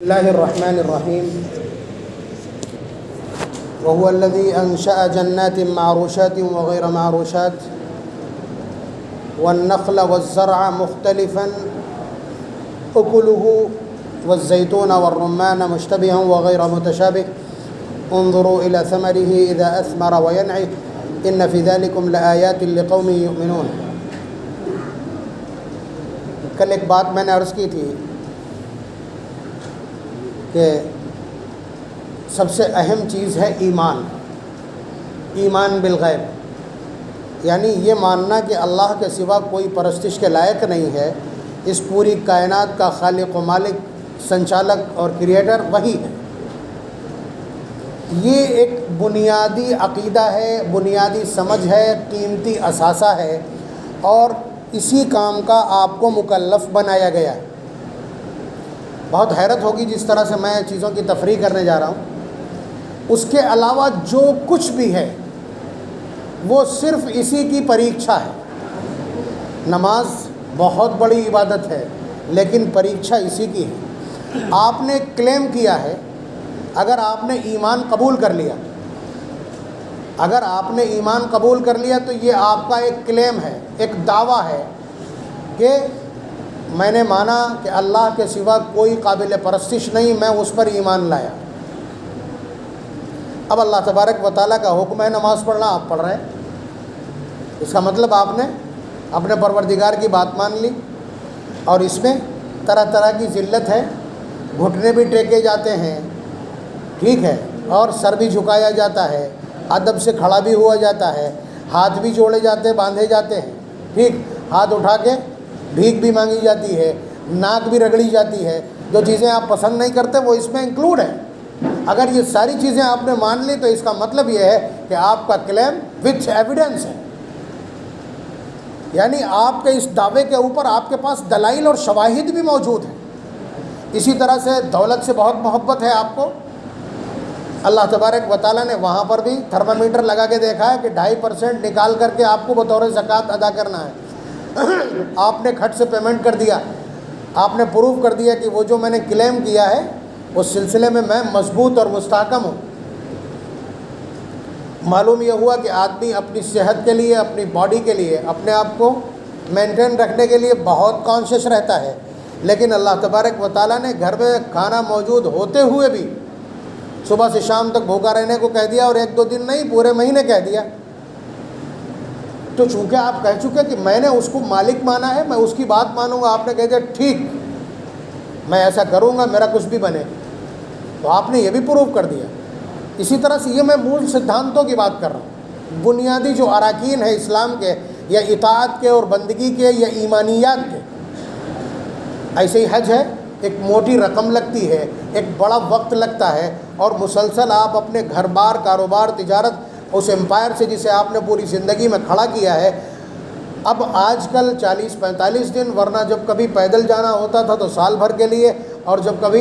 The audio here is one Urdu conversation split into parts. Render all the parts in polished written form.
الله الرحمن الرحيم وهو الذي أنشأ جنات معروشات وغير معروشات والنخل والزرع مختلفا أكله والزيتون والرمان مشتبها وغير متشابه انظروا إلى ثمره إذا أثمر وينعي إن في ذلكم لآيات لقوم يؤمنون۔ کل ایک بات میں نے عرض کی تھی کہ سب سے اہم چیز ہے ایمان بالغیب، یعنی یہ ماننا کہ اللہ کے سوا کوئی پرستش کے لائق نہیں ہے، اس پوری کائنات کا خالق و مالک، سنچالک اور کریٹر وہی ہے۔ یہ ایک بنیادی عقیدہ ہے، بنیادی سمجھ ہے، قیمتی اثاثہ ہے، اور اسی کام کا آپ کو مکلف بنایا گیا ہے۔ بہت حیرت ہوگی جس طرح سے میں چیزوں کی تفریح کرنے جا رہا ہوں، اس کے علاوہ جو کچھ بھی ہے وہ صرف اسی کی پریکشا ہے۔ نماز بہت بڑی عبادت ہے لیکن پریکشا اسی کی ہے۔ آپ نے کلیم کیا ہے، اگر آپ نے ایمان قبول کر لیا، اگر آپ نے ایمان قبول کر لیا تو یہ آپ کا ایک کلیم ہے، ایک دعویٰ ہے کہ میں نے مانا کہ اللہ کے سوا کوئی قابل پرستش نہیں، میں اس پر ایمان لایا۔ اب اللہ تبارک و تعالیٰ کا حکم ہے نماز پڑھنا، آپ پڑھ رہے ہیں، اس کا مطلب آپ نے اپنے پروردگار کی بات مان لی، اور اس میں طرح طرح کی ذلت ہے، گھٹنے بھی ٹیکے جاتے ہیں، ٹھیک ہے، اور سر بھی جھکایا جاتا ہے، ادب سے کھڑا بھی ہوا جاتا ہے، ہاتھ بھی جوڑے جاتے، باندھے جاتے ہیں، ٹھیک، ہاتھ اٹھا کے بھیک بھی مانگی جاتی ہے، ناک بھی رگڑی جاتی ہے۔ جو چیزیں آپ پسند نہیں کرتے وہ اس میں انکلوڈ ہیں۔ اگر یہ ساری چیزیں آپ نے مان لی تو اس کا مطلب یہ ہے کہ آپ کا کلیم وتھ ایویڈنس ہے، یعنی آپ کے اس دعوے کے اوپر آپ کے پاس دلائل اور شواہد بھی موجود ہیں۔ اسی طرح سے دولت سے بہت محبت ہے آپ کو، اللہ تبارک و تعالیٰ نے وہاں پر بھی تھرمامیٹر لگا کے دیکھا ہے کہ 2.5% نکال کر کے آپ کو بطور زکوٰۃ ادا کرنا ہے۔ آپ نے کھٹ سے پیمنٹ کر دیا، آپ نے پروف کر دیا کہ وہ جو میں نے کلیم کیا ہے اس سلسلے میں مضبوط اور مستحکم ہوں۔ معلوم یہ ہوا کہ آدمی اپنی صحت کے لیے، اپنی باڈی کے لیے، اپنے آپ کو مینٹین رکھنے کے لیے بہت کانشیس رہتا ہے، لیکن اللہ تبارک و تعالیٰ نے گھر میں کھانا موجود ہوتے ہوئے بھی صبح سے شام تک بھوکا رہنے کو کہہ دیا، اور 1-2 دن نہیں، پورے مہینے کہہ دیا۔ تو چونکہ آپ کہہ چکے کہ میں نے اس کو مالک مانا ہے، میں اس کی بات مانوں گا، آپ نے کہہ دیا ٹھیک میں ایسا کروں گا، میرا کچھ بھی بنے، تو آپ نے یہ بھی پروف کر دیا۔ اسی طرح سے یہ میں مول سدھانتوں کی بات کر رہا ہوں، بنیادی جو اراکین ہے اسلام کے، یا اطاعت کے اور بندگی کے، یا ایمانیات کے۔ ایسے ہی حج ہے، ایک موٹی رقم لگتی ہے، ایک بڑا وقت لگتا ہے، اور مسلسل آپ اپنے گھر بار، کاروبار، تجارت، اس امپائر سے جسے آپ نے پوری زندگی میں کھڑا کیا ہے، اب آج کل 40-45 دن، ورنہ جب کبھی پیدل جانا ہوتا تھا تو سال بھر کے لیے، اور جب کبھی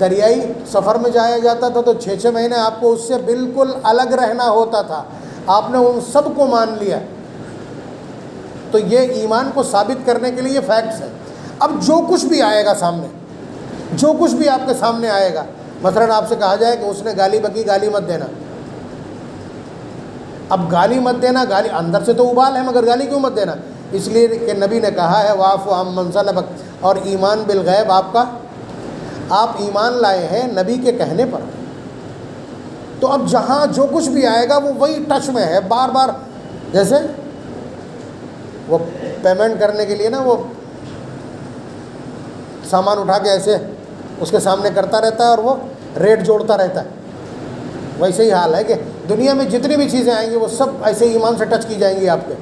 دریائی سفر میں جایا جاتا تھا تو 6-6 مہینے آپ کو اس سے بالکل الگ رہنا ہوتا تھا۔ آپ نے ان سب کو مان لیا، تو یہ ایمان کو ثابت کرنے کے لیے فیکٹس ہے۔ اب جو کچھ بھی آئے گا سامنے، جو کچھ بھی آپ کے سامنے آئے گا، مثلاً آپ سے کہا جائے کہ اس نے گالی بکی، گالی مت دینا۔ اب گالی مت دینا، گالی اندر سے تو ابال ہے، مگر گالی کیوں مت دینا؟ اس لیے کہ نبی نے کہا ہے واعف عمن ظلمک، اور ایمان بالغیب آپ ایمان لائے ہیں نبی کے کہنے پر۔ تو اب جہاں جو کچھ بھی آئے گا وہ وہی ٹچ میں ہے، بار بار، جیسے وہ پیمنٹ کرنے کے لیے نا، وہ سامان اٹھا کے ایسے اس کے سامنے کرتا رہتا ہے اور وہ ریٹ جوڑتا رہتا ہے، ویسے ہی حال ہے کہ دنیا میں جتنی بھی چیزیں آئیں گی وہ سب ایسے ایمان سے ٹچ کی جائیں گی آپ کے،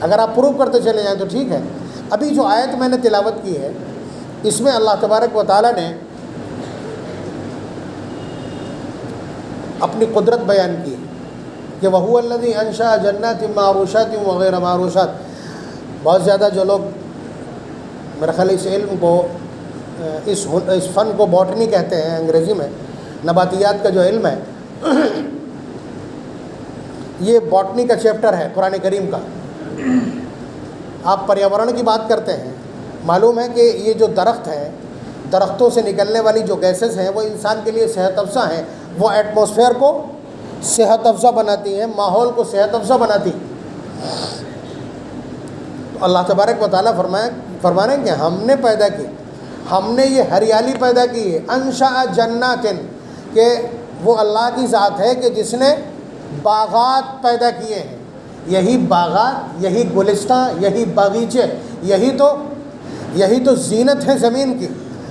اگر آپ پروف کرتے چلے جائیں تو ٹھیک ہے۔ ابھی جو آیت میں نے تلاوت کی ہے، اس میں اللہ تبارک و تعالیٰ نے اپنی قدرت بیان کی کہ وَهُوَ الَّذِي أَنشَأَ جَنَّاتٍ مَّعْرُوشَاتٍ وَغَيْرَ مَعْرُوشَاتٍ۔ بہت زیادہ جو لوگ میرے خیال اس علم کو، اس فن کو باٹنی کہتے ہیں انگریزی میں، نباتیات کا جو علم ہے، یہ باٹنی کا چیپٹر ہے قرآن کریم کا۔ آپ پریاورن کی بات کرتے ہیں، معلوم ہے کہ یہ جو درخت ہے درختوں سے نکلنے والی جو گیسز ہیں وہ انسان کے لیے صحت افزا ہیں، وہ ایٹماسفیئر کو صحت افزا بناتی ہیں، ماحول کو صحت افزا بناتی ہیں۔ تو اللہ تبارک و تعالیٰ فرما رہے ہیں کہ ہم نے پیدا کی، ہم نے یہ ہریالی پیدا کی ہے، انشاء جنات، کہ وہ اللہ کی ذات ہے کہ جس نے باغات پیدا کیے ہیں۔ یہی باغات، یہی گلستان، یہی باغیچے، یہی تو زینت ہے زمین کی،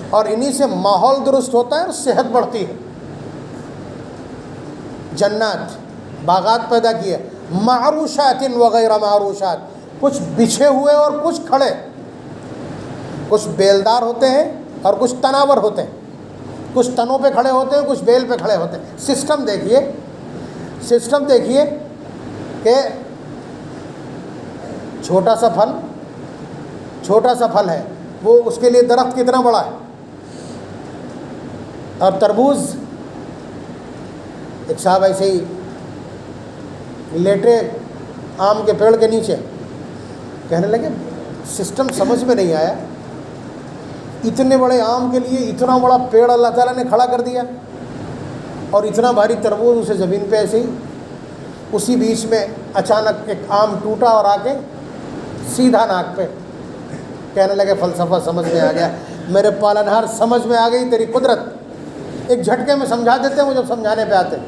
اور انہی سے ماحول درست ہوتا ہے اور صحت بڑھتی ہے۔ جنات، باغات پیدا کیے، معروشات وغیرہ معروشات، کچھ بچھے ہوئے اور کچھ کھڑے، کچھ بیلدار ہوتے ہیں اور کچھ تناور ہوتے ہیں، کچھ تنوں پہ کھڑے ہوتے ہیں، کچھ بیل پہ کھڑے ہوتے ہیں۔ سسٹم دیکھیے کہ چھوٹا سا پھل ہے، وہ اس کے لیے درخت کتنا بڑا ہے، اور تربوز، ایک صاحب ایسے ہی لیٹے آم کے پیڑ کے نیچے، کہنے لگے سسٹم سمجھ میں نہیں آیا، اتنے بڑے آم کے لیے اتنا بڑا پیڑ اللہ تعالیٰ نے کھڑا کر دیا، اور اتنا بھاری تربوز اسے زمین پہ ایسے ہی، اسی بیچ میں اچانک ایک آم ٹوٹا اور آ کے سیدھا ناک پہ۔ کہنے لگے فلسفہ سمجھ میں آ گیا، میرے پالنہار سمجھ میں آ گئی تیری قدرت، ایک جھٹکے میں سمجھا دیتے ہیں وہ جب سمجھانے پہ آتے ہیں۔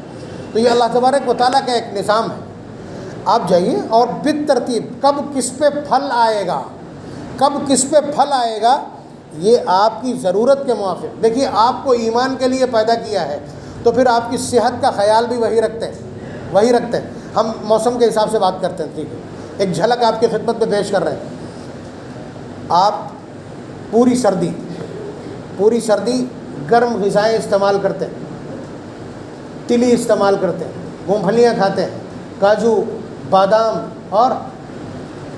تو یہ اللہ تبارک و تعالیٰ کا ایک نظام ہے۔ آپ جائیے اور بالترتیب کب کس پہ پھل آئے گا یہ آپ کی ضرورت کے موافق۔ دیکھیے آپ کو ایمان کے لیے پیدا کیا ہے تو پھر آپ کی صحت کا خیال بھی وہی رکھتے ہیں۔ ہم موسم کے حساب سے بات کرتے ہیں، ٹھیک ہے، ایک جھلک آپ کی خدمت میں پیش کر رہے ہیں۔ آپ پوری سردی گرم غذائیں استعمال کرتے ہیں، تلی استعمال کرتے ہیں، مونگ پھلیاں کھاتے ہیں، کاجو، بادام اور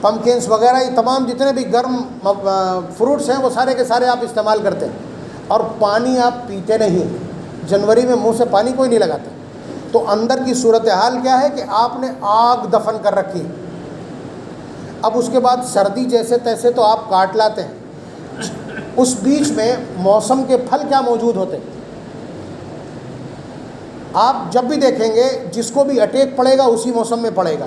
پمکینس وغیرہ، یہ تمام جتنے بھی گرم فروٹس ہیں وہ سارے کے سارے آپ استعمال کرتے ہیں، اور پانی آپ پیتے نہیں۔ جنوری میں منہ سے پانی کوئی نہیں لگاتا، تو اندر کی صورتحال کیا ہے کہ آپ نے آگ دفن کر رکھی۔ اب اس کے بعد سردی جیسے تیسے تو آپ کاٹ لاتے ہیں، اس بیچ میں موسم کے پھل کیا موجود ہوتے ہیں؟ آپ جب بھی دیکھیں گے جس کو بھی اٹیک پڑے گا اسی موسم میں پڑے گا،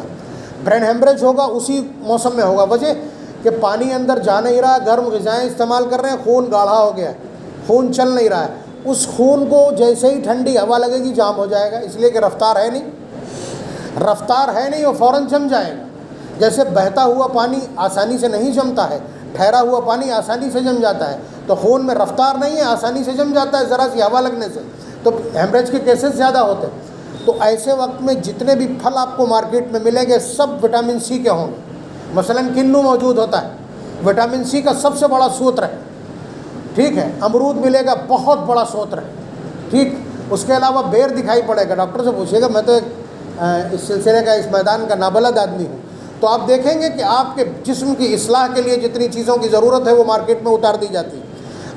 برین ہیمریج ہوگا اسی موسم میں ہوگا۔ وجہ کہ پانی اندر جا نہیں رہا، گرم غذائیں استعمال کر رہے ہیں، خون گاڑھا ہو گیا ہے، خون چل نہیں رہا ہے، اس خون کو جیسے ہی ٹھنڈی ہوا لگے گی جام ہو جائے گا، اس لیے کہ رفتار ہے نہیں، وہ فوراً جم جائے گا۔ جیسے بہتا ہوا پانی آسانی سے نہیں جمتا ہے، ٹھہرا ہوا پانی آسانی سے جم جاتا ہے، تو خون میں رفتار نہیں ہے، آسانی سے جم جاتا ہے ذرا سی ہوا لگنے سے، تو ہیمریج کے کیسز زیادہ ہوتے ہیں۔ تو ایسے وقت میں جتنے بھی پھل آپ کو مارکیٹ میں ملیں گے سب وٹامن سی کے ہوں گے۔ مثلاً کنو موجود ہوتا ہے، وٹامن سی کا سب سے بڑا سوتر ہے، ٹھیک ہے۔ امرود ملے گا، بہت بڑا سوتر ہے، ٹھیک۔ اس کے علاوہ بیر دکھائی پڑے گا، ڈاکٹر سے پوچھیے گا، میں تو اس سلسلے کا، اس میدان کا نابلد آدمی ہوں، تو آپ دیکھیں گے کہ آپ کے جسم کی اصلاح کے لیے جتنی چیزوں کی ضرورت ہے وہ مارکیٹ میں اتار دی جاتی ہے۔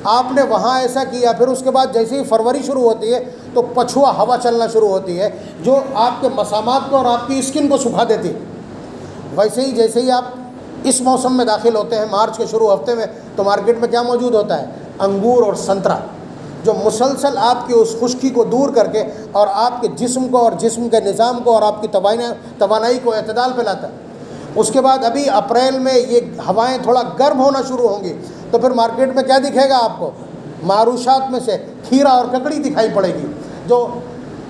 آپ نے وہاں ایسا کیا، پھر اس کے بعد جیسے ہی فروری شروع ہوتی ہے تو پچھوا ہوا چلنا شروع ہوتی ہے جو آپ کے مسامات کو اور آپ کی اسکن کو سکھا دیتی ہے۔ ویسے ہی جیسے ہی آپ اس موسم میں داخل ہوتے ہیں مارچ کے شروع ہفتے میں، تو مارکیٹ میں کیا موجود ہوتا ہے؟ انگور اور سنترا، جو مسلسل آپ کی اس خشکی کو دور کر کے اور آپ کے جسم کو اور جسم کے نظام کو اور آپ کی توانائی کو اعتدال پہ لاتا ہے۔ اس کے بعد ابھی اپریل میں یہ ہوائیں تھوڑا گرم ہونا شروع ہوں گی، تو پھر مارکیٹ میں کیا دکھے گا آپ کو؟ معروشات میں سے کھیرا اور ککڑی دکھائی پڑے گی، جو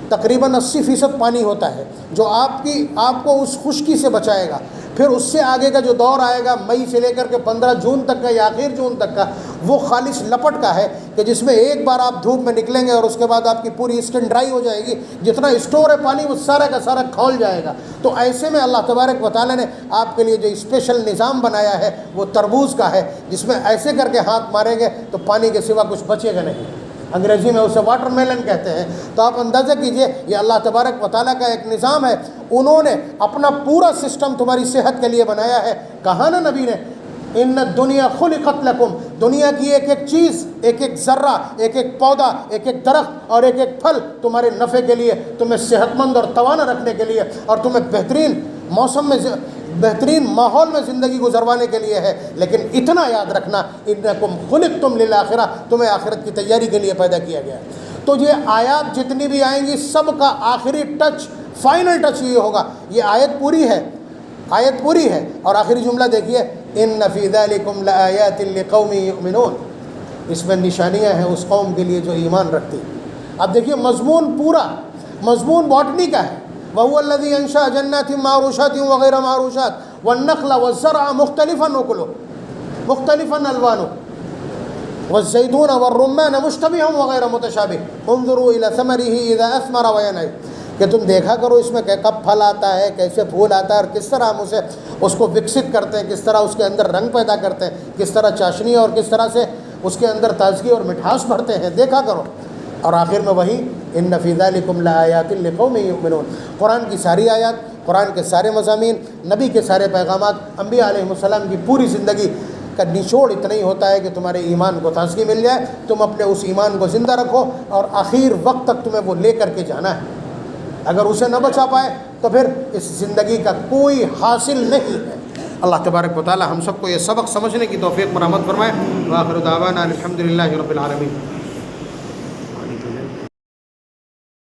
تقریباً 80% پانی ہوتا ہے، جو آپ کو اس خشکی سے بچائے گا۔ پھر اس سے آگے کا جو دور آئے گا مئی سے لے کر کے 15 جون تک کا یا آخر جون تک کا، وہ خالص لپٹ کا ہے کہ جس میں ایک بار آپ دھوپ میں نکلیں گے اور اس کے بعد آپ کی پوری اسکن ڈرائی ہو جائے گی، جتنا اسٹور ہے پانی وہ سارا کا سارا کھول جائے گا۔ تو ایسے میں اللہ تبارک و تعالیٰ نے آپ کے لیے جو اسپیشل نظام بنایا ہے وہ تربوز کا ہے، جس میں ایسے کر کے ہاتھ ماریں گے تو پانی کے سوا کچھ بچے گا نہیں، انگریزی میں اسے واٹر میلن کہتے ہیں۔ تو آپ اندازہ کیجئے یہ اللہ تبارک و تعالیٰ کا ایک نظام ہے، انہوں نے اپنا پورا سسٹم تمہاری صحت کے لیے بنایا ہے۔ کہا نا نبی نے، ان الدنیا خلقت لکم، دنیا کی ایک ایک چیز، ایک ایک ذرہ، ایک ایک پودا، ایک ایک درخت اور ایک ایک پھل تمہارے نفع کے لیے، تمہیں صحت مند اور توانا رکھنے کے لیے، اور تمہیں بہترین موسم میں بہترین ماحول میں زندگی گزروانے کے لیے ہے، لیکن اتنا یاد رکھنا انکم خلقتم للآخرہ، تمہیں آخرت کی تیاری کے لیے پیدا کیا گیا ہے۔ تو یہ آیات جتنی بھی آئیں گی سب کا آخری ٹچ، فائنل ٹچ یہ ہوگا، یہ آیت پوری ہے، آیت پوری ہے، اور آخری جملہ دیکھیے ان فی ذلکم لآیات لقوم یؤمنون، اس میں نشانیاں ہیں اس قوم کے لیے جو ایمان رکھتی۔ اب دیکھیے مضمون پورا، مضمون باٹنی کا ہے، وَهُوَ الَّذِي أَنشَأَ جَنَّاتٍ مَّعْرُوشَاتٍ وَغَيْرَ مَعْرُوشَاتٍ وَالنَّخْلَ وَالزَّرْعَ مُخْتَلِفًا أُكُلُهُ مُخْتَلِفًا أَلْوَانُهُ وَالزَّيْتُونَ وَالرُّمَّانَ مُشْتَبِهًا وَغَيْرَ مُتَشَابِهٍ انظُرُوا إِلَى ثَمَرِهِ إِذَا أَثْمَرَ وَيَنْعِمُ، کہ تم دیکھا کرو اس میں کہ کب پھل آتا ہے، کیسے پھول آتا ہے، اور کس طرح ہم اسے اس کو وکست کرتے ہیں، کس طرح اس کے اندر رنگ پیدا کرتے ہیں، کس طرح چاشنی اور کس طرح سے اس کے اندر تازگی اور مٹھاس بھرتے ہیں، دیکھا کرو۔ اور آخر میں وہی ان فی ذلکم لآیات لقوم یؤمنون، قرآن کی ساری آیات، قرآن کے سارے مضامین، نبی کے سارے پیغامات، انبیاء علیہ السلام کی پوری زندگی کا نچوڑ اتنا ہی ہوتا ہے کہ تمہارے ایمان کو تازگی مل جائے، تم اپنے اس ایمان کو زندہ رکھو، اور آخر وقت تک تمہیں وہ لے کر کے جانا ہے۔ اگر اسے نہ بچا پائے تو پھر اس زندگی کا کوئی حاصل نہیں ہے۔ اللہ تبارک و تعالی ہم سب کو یہ سبق سمجھنے کی توفیق مرحمت فرمائے۔ وآخر دعوانا الحمدللہ رب العالمین۔